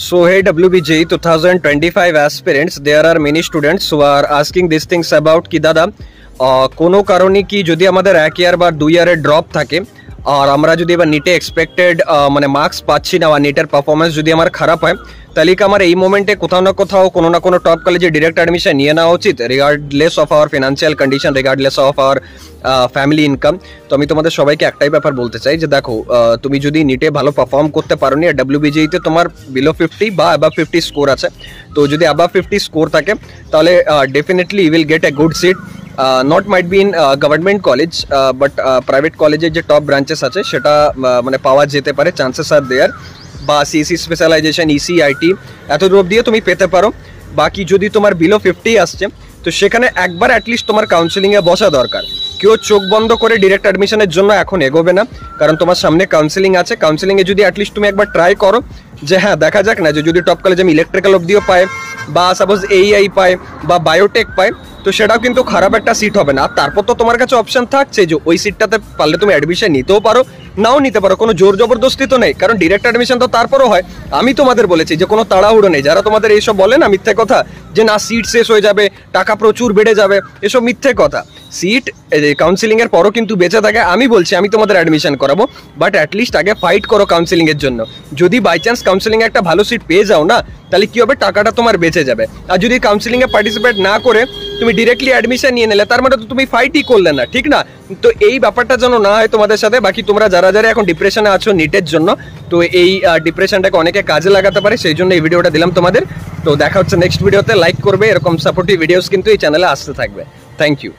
So hey WBJ 2025 aspirants, there are many students who are asking these things about कि दादा কোনো কারণে কি যদি আমাদের এক ইয়ার বা 2 ইয়ারের ড্রপ থাকে আর আমরা যদি এবার নিটে এক্সপেক্টেড মানে মার্কস পাচ্ছি না বা নিটের পারফরমেন্স যদি আমার খারাপ হয় তাহলে কি আমার এই মোমেন্টে কোথাও না কোথাও কোনো না কোনো টপ কলেজে ডিরেক্ট অ্যাডমিশন নিয়ে নেওয়া উচিত regardless of our financial condition, regardless of our family income. তো আমি তোমাদের সবাইকে একটাই ব্যাপার বলতে চাই যে দেখো, তুমি যদি নিটে ভালো পারফর্ম করতে পারো নি আর ডাব্লিউবিজিতে তোমার বিলো 50 বা অ্যাবাভ 50 স্কোর আছে, তো যদি অ্যাবাভ 50 স্কোর থাকে তাহলে definitely you will get a good seat. Not might be in government college but private কলেজের যে টপ ব্রাঞ্চেস আছে সেটা মানে পাওয়া যেতে পারে, চান্সেস আর দেয়ার, বা সিএসসি স্পেশালাইজেশন, ইসি, আইটি এত দূর দিয়ে তুমি পেতে পারো। বাকি যদি তোমার বিলো 50 আসছে তো সেখানে একবার অ্যাটলিস্ট তোমার কাউন্সেলিংয়ে বসা দরকার। কেউ চোখ বন্ধ করে ডিরেক্ট অ্যাডমিশনের জন্য এখন এগোবে না, কারণ তোমার সামনে কাউন্সেলিং আছে। কাউন্সেলিংয়ে যদি অ্যাটলিস্ট তুমি একবার ট্রাই করো যে হ্যাঁ দেখা যাক না যে যদি টপ কলেজে আমি ইলেকট্রিক্যাল অবধিও পাই বা সাপোজ এইআই পাই বা বায়োটেক পাই, তো সেটাও কিন্তু খারাপ একটা সিট হবে না। আর তারপর তো তোমার কাছে অপশন থাকছে যে ওই সিটটাতে পারলে তুমি অ্যাডমিশন নিতেও পারো, নাও নিতে পারো, কোনো জোর জবরদস্তি তো নেই, কারণ ডিরেক্ট অ্যাডমিশন তো তারপরও হয়। আমি তোমাদের বলেছি যে কোনো তাড়াহুড়ো নেই। যারা তোমাদের এইসব বলে না মিথ্যে কথা যে না সিট শেষ হয়ে যাবে, টাকা প্রচুর বেড়ে যাবে, এসব মিথ্যে কথা। সিট কাউন্সিলিং এর পরও কিন্তু বেঁচে থাকে। আমি বলছি আমি তোমাদের অ্যাডমিশন করাবো, বাট অ্যাটলিস্ট আগে ফাইট করো কাউন্সিলিং এর জন্য। যদি বাই চান্স কাউন্সিলিং এ একটা ভালো সিট পেয়ে যাও না, তাহলে কি হবে, টাকাটা তোমার বেঁচে যাবে। আর যদি কাউন্সিলিং এ পার্টিসিপেট না করে তুমি ডিরেক্টলি অ্যাডমিশন নিয়ে নিলে, তার মানে তো তুমি ফাইটই করলে না, ঠিক না? তো এই ব্যাপারটা যেন না হয় তোমাদের সাথে। বাকি তোমরা যারা যারা এখন ডিপ্রেশনে আছো নিটের জন্য, তো এই ডিপ্রেশনটাকে অনেকে কাজে লাগাতে পারে, সেই জন্য এই ভিডিওটা দিলাম তোমাদের। তো দেখা হচ্ছে নেক্সট ভিডিওতে। লাইক করবে, এরকম সাপোর্টিভ ভিডিওস কিন্তু এই চ্যানেলে আসতে থাকবে। Thank you.